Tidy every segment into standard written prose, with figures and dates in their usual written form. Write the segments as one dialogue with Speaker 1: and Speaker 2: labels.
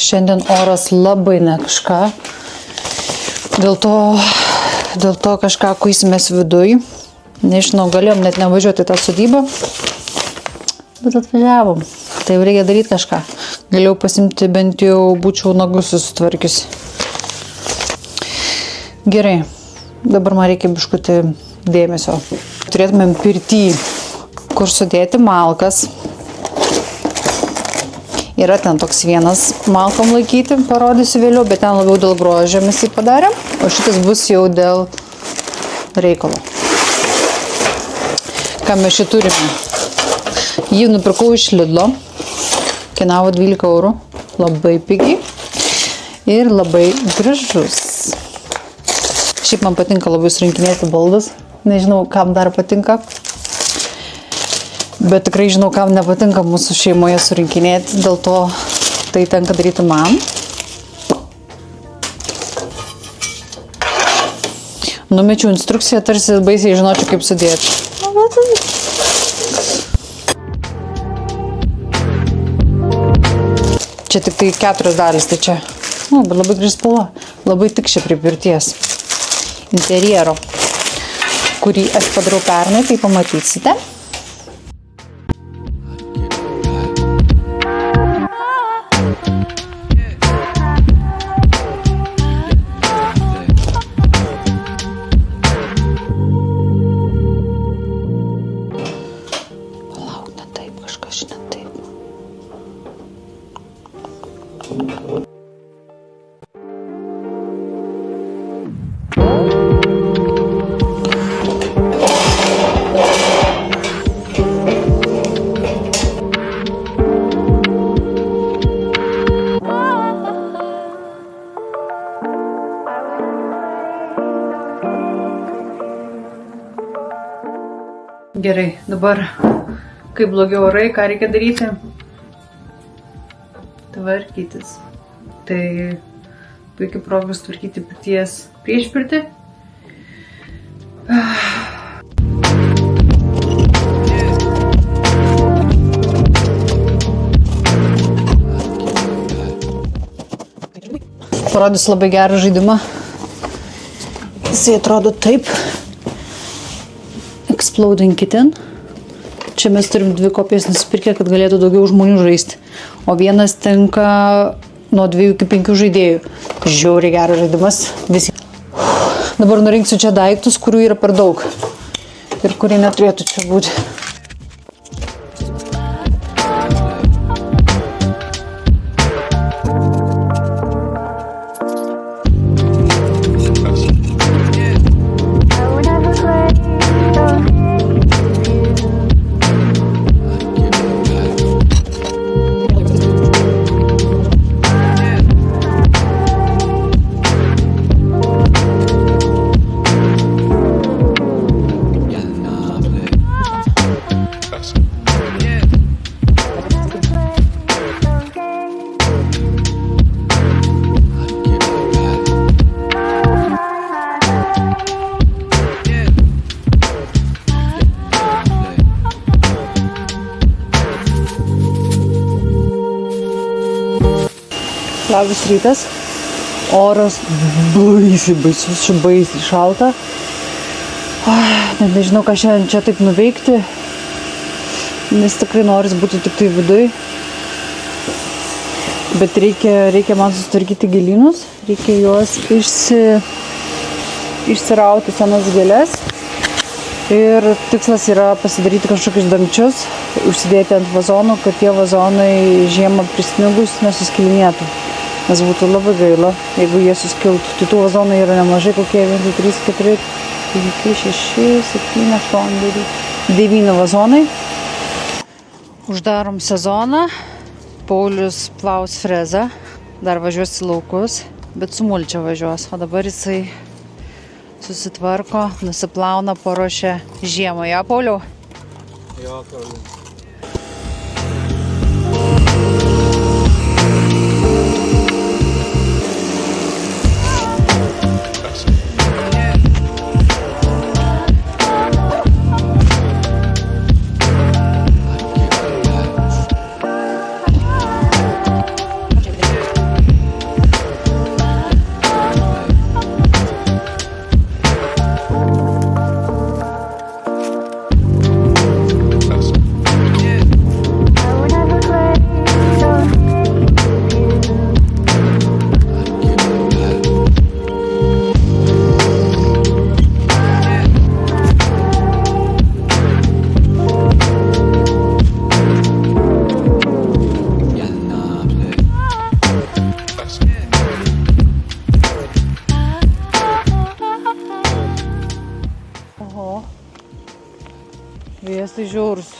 Speaker 1: Šiandien oras labai ne kažką. Dėl to kažką kuisimės viduj. Nežinau, galėjom net nevažiuoti tą sodybą. Bet atvažiavom. Tai reikia daryti kažką. Galėjau pasimti, bent jau būčiau nagus susitvarkiusi. Gerai. Dabar man reikia biškutį dėmesio. Turėtumėm pirtį, kur sudėti malkas. Yra ten toks vienas malkom laikyti, parodysiu vėliau, bet ten labiau dėl grožio mes jį padarėm, o šitas bus jau dėl reikalo. Ką mes šį turime? Jį nupirkau iš Lidlo, kainavo 12 eurų, labai pigiai ir labai gražus. Šiaip man patinka labai surinkinėti baldus, nežinau, kam dar patinka. Bet tikrai žinau, kam nepatinka mūsų šeimoje surinkinėti, dėl to tai tenka daryti man. Numečiau instrukciją, tarsi baisiai žinočiau, kaip sudėti. Čia tik tai 4 dalys, tai čia, bet labai graži spalva, labai tikšia prie pirties interjero, kurį aš padarau pernai, tai pamatysite. Gerai, dabar, kai blogi orai, ką reikia daryti? Tvarkytis. Tai puikiai progas tvarkyti pirties priešpirtį. Parodys labai gerą žaidimą. Jisai atrodo taip. Exploding Kitten. Čia mes turim 2 kopijas nusipirkę, kad galėtų daugiau žmonių žaisti. O vienas tenka nuo 2 iki 5 žaidėjų. Žiauriai geras žaidimas. Visi. Dabar nurinksiu čia daiktus, kurių yra per daug. Ir kurie neturėtų čia būti. Labas rytas. Oras baisiai šalta. Net nežinau, ką šiandien čia taip nuveikti, nes tikrai noris būti tik tai viduj. Bet reikia man susitvarkyti gėlynus, reikia juos išsirauti senas gėles. Ir tikslas yra pasidaryti kažkokius damčius, užsidėti ant vazonų, kad tie vazonai žiemą prisnigus nesuskilinėtų. Nes būtų labai gaila, jeigu jie suskiltų. Tai tų vazonai yra nemažai, kokie 1, 2, 3, 4, 5, 6, 7, 8, 9 vazonai. Uždarom sezoną. Paulius plaus frezą. Dar važiuos į laukus, bet su mulčia važiuos. O dabar jisai susitvarko, nusiplauna, paruošia žiemą. Ja, Pauliau?
Speaker 2: Jo, Pauliau.
Speaker 1: Sviestai žiaurus.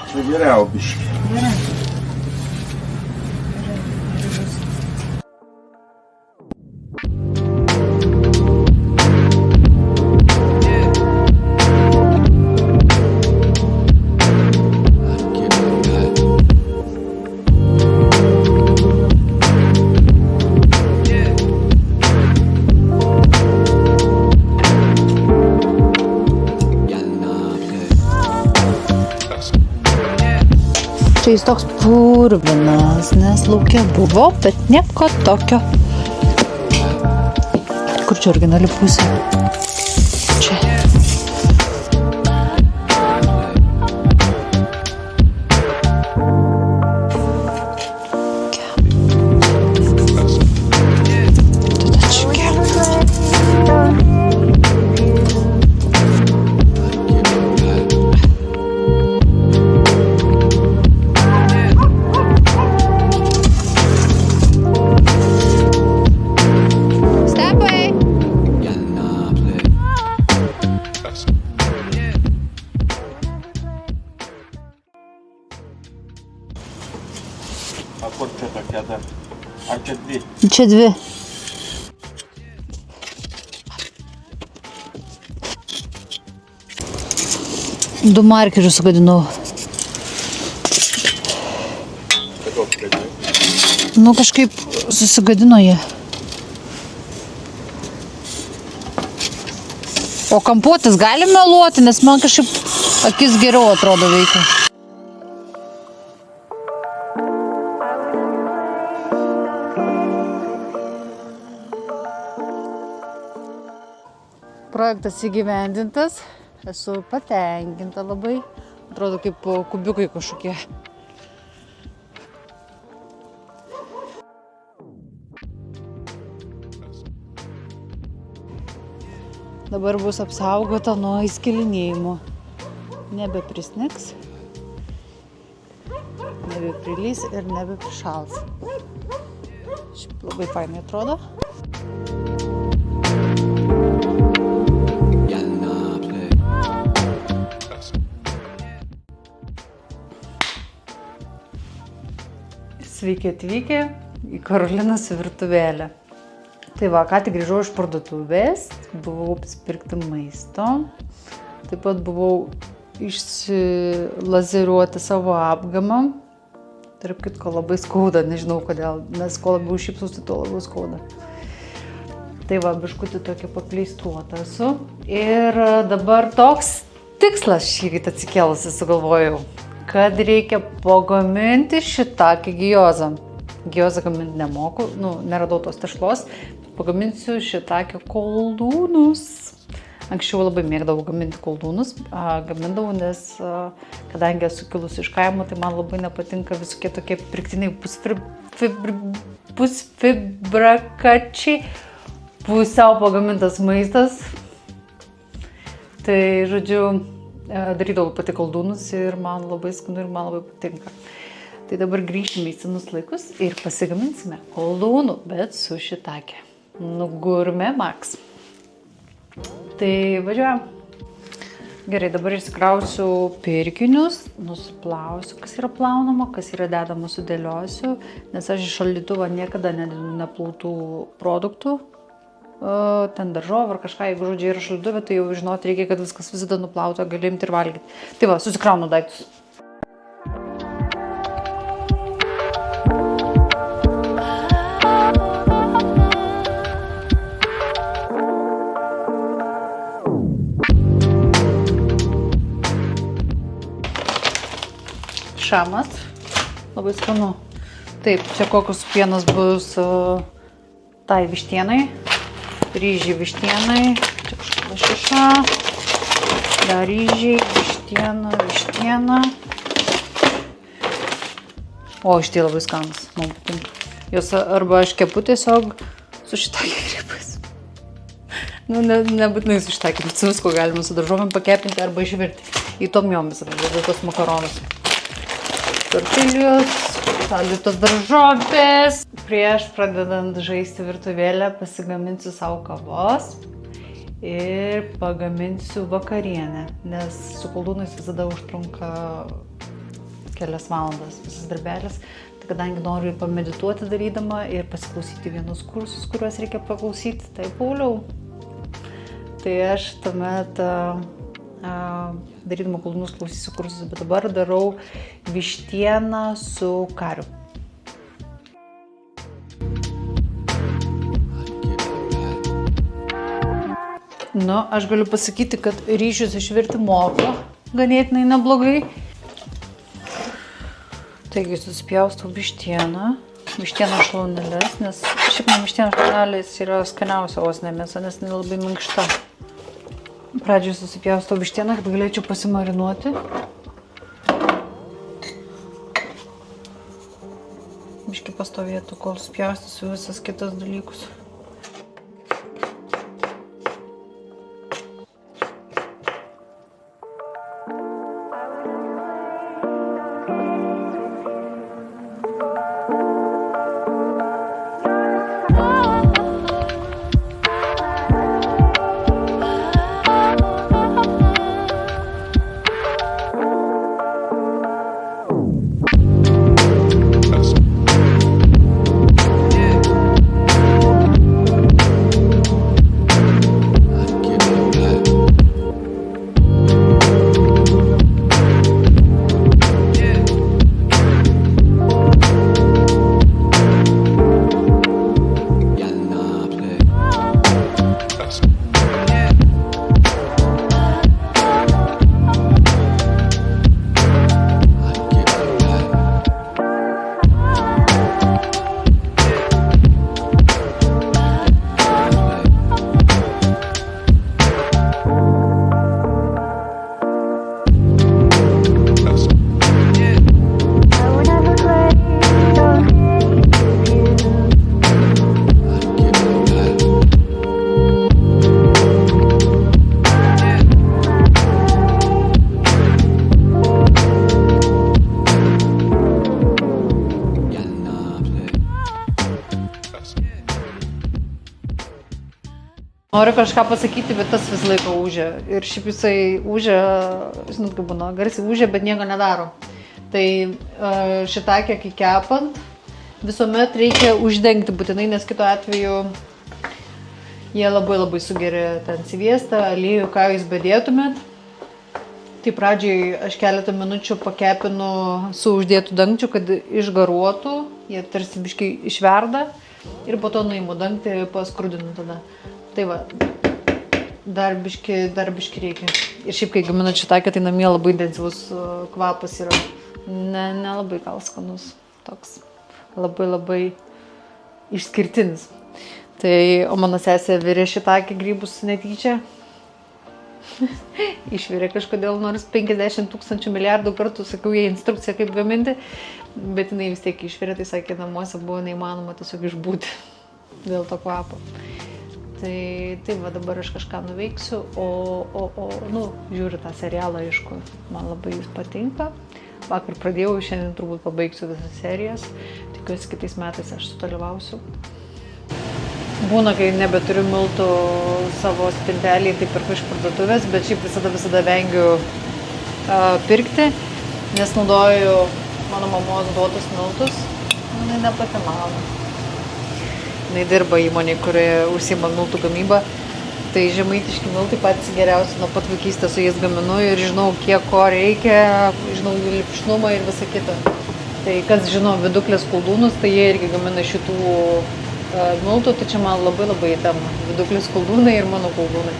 Speaker 2: Čia geriau biški.
Speaker 1: Čia jis toks purvinas, nes lauke buvo, bet nieko tokio. Kur čia originali pusė? Čia.
Speaker 2: A kur čia tokia dar? Ar čia dvi?
Speaker 1: Čia dvi. Du markerius sugadinau.
Speaker 2: Kodėl sugadinai?
Speaker 1: Nu kažkaip susigadino jie. O kampuotis gali meluoti, nes man kažkaip akis geriau atrodo veikia. Projektas įgyvendintas, esu patenkinta labai, atrodo kaip kubiukai kažkokie. Dabar bus apsaugota nuo įskilinėjimo. Nebeprisnigs, nebeprilys ir nebeprišals. Šiaip labai fainai atrodo. Sveiki atvykę į Karolinos virtuvėlę. Tai va, ką tik grįžau iš parduotuvės, buvau apsipirkti maisto, taip pat buvau išsilazeriuoti savo apgamą. Tarp kitko labai skauda, nežinau kodėl, nes kuo labiau šypsausi, tuo labiau skauda. Tai va, biškutį tokia papleistuota esu. Ir dabar toks tikslas šį rytą atsikėlusi sugalvojau, kad reikia pagaminti šitakį gyozą. Gyozą gaminti nemoku, neradau tos tešlos, pagaminsiu šitakį koldūnus. Anksčiau labai mėgdavau gaminti koldūnus, gamindavau, nes kadangi esu kilusi iš kaimo, tai man labai nepatinka visokie tokie pirktiniai pusfibrakačiai, pusiau pagamintas maistas. Tai, žodžiu, darydavau pati koldūnus ir man labai skanu ir man labai patinka. Tai dabar grįžime į senus laikus ir pasigaminsime koldūnų, bet su šitake. Gurme Max. Tai važiuojam. Gerai, dabar išsikrausiu pirkinius, nusiplausiu, kas yra plaunama, kas yra dedama, sudėliosiu, nes aš iš šaldytuvo niekada nededu neplautų produktų. Ten daržovų ar kažką, jeigu žodžiai yra šaldytuve, tai jau žinoti reikia, kad viskas visada nuplauta, gali imti ir valgyti. Tai va, susikraunu daiktus. šamas. Labai skanu. Taip, čia kokios pienas bus tai vištienai. Ryžiai vištienai. Čia kažkokia lašiša. Dar ryžiai, vištiena. O, šitie labai skanus. Man patinka. Jos arba aš kepu tiesiog su šitakiai grybais. Nu, nebūtinai su šitakiai, bet su visko galima su daržovėm pakepinti arba išvirti. Į tomjom visada, tos makaronus. Tortilijos, saldytos daržovės. Prieš pradedant žaisti virtuvėlę pasigaminsiu savo kavos ir pagaminsiu vakarienę, nes su koldūnais visada užtrunka kelias valandas visas darbelis. Tai kadangi noriu ir pamedituoti darydama ir pasiklausyti vienus kursus, kuriuos reikia paklausyti, tai pauliau. Tai aš tuomet darydama koldūnus klausysiu kursus, bet dabar darau vištieną su kariu. Nu, aš galiu pasakyti, kad ryžius išvirti moku ganėtinai neblogai. Taigi susipjaustau vištieną šlaunėles, nes šiaip man vištienos šlaunėlės yra skaniausia osinė mėsa, nes jinai labai minkšta. Pradžiai susipjaustau vištieną, kad galėčiau pasimarinuoti. Biškį pastovėtų, kol supjaustysiu visas kitas dalykus. Noriu kažką pasakyti, bet tas vis laiko ūžia. Ir šiaip jisai ūžia, žinot kaip būna, garsiai ūžia, bet nieko nedaro. Tai šitakė, kai kepant, visuomet reikia uždengti būtinai, nes kito atveju jie labai sugeria ten sviestą, aliejų, ką jūs bedėtumėt. Tai pradžiai aš keletą minučių pakepinu su uždėtų dangčiu, kad išgaruotų, jie tarsi biškai išverda ir po to nuimu dangtį, paskrudinu tada. Tai va, dar biški reikia. Ir šiaip, kai gaminu šitakę, tai namie labai intensyvus kvapas yra. Nelabai gal skanus, toks labai išskirtinis. Tai, o mano sesė virė šitakę grybus netyčia. Išvirė kažkodėl nors 50 000 milijardų kartų, sakiau jai instrukciją, kaip gaminti, bet jinai vis tiek išvirė, tai sakė, namuose buvo neįmanoma tiesiog išbūti dėl to kvapo. Tai va, dabar aš kažką nuveiksiu, nu, žiūriu tą serialą, aišku, man labai jis patinka. Vakar pradėjau, šiandien turbūt pabaigsiu visas serijas, tikiuosi kitais metais aš sudalyvausiu. Būna, kai nebeturiu miltų savo spintelį, tai perku iš parduotuvės, bet šiaip visada vengiu pirkti, nes naudoju mano mamos duotus miltus, jinai ne pati mano. Jinai dirba įmonė, kurioje užsiima miltų gamybą. Tai žemaitiški miltai patys geriausi, nuo pat vaikystės su jais gaminu ir žinau, kiek ko reikia, žinau jų lipšnumą ir visą kitą. Tai kas žino Viduklės koldūnus, tai jie irgi gamina šitų miltų, tai čia man labai įtema. Viduklės koldūnai ir mano koldūnai.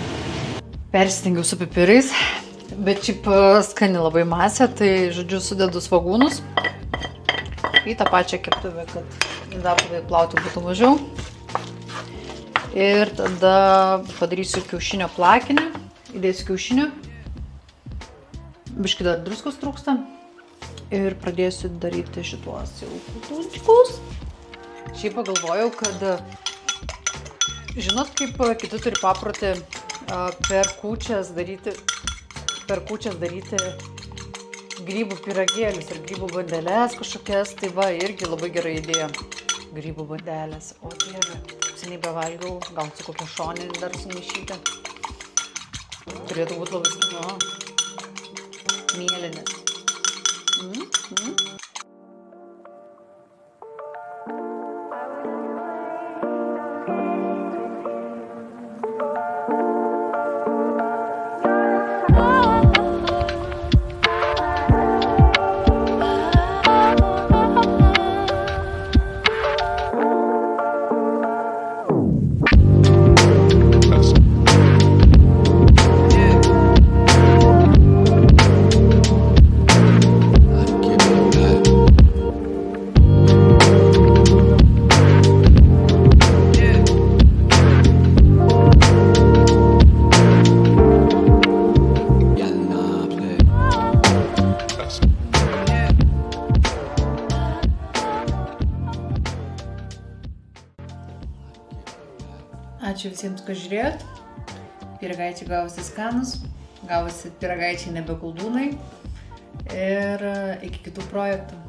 Speaker 1: Persistengiau su pipirais. Bet šiaip skani labai masė, tai žodžiu sudedu svogūnus į tą pačią keptuvę, kad indaplovėje plauti būtų mažiau. Ir tada padarysiu kiaušinio plakinį, įdėsiu kiaušinio, biškį dar druskos trūksta ir pradėsiu daryti šituos jau kultūriškus. Šiaip pagalvojau, kad žinot, kaip kiti turi paprotį per kūčias daryti grybų pyragėlius ir grybų bandelės kažkokias, tai va, irgi labai gera idėja. Grybų bandelės, o dieve, seniai bevalgiau, gal su kokia šoninė dar sumaišyti. Turėtų būti labai skanu. Mėlynis. Ačiū visiems, kad žiūrėjot. Pyragaičiai gavosi skanus, gavosi pyragaičiai nebe koldūnai. Ir iki kitų projektų.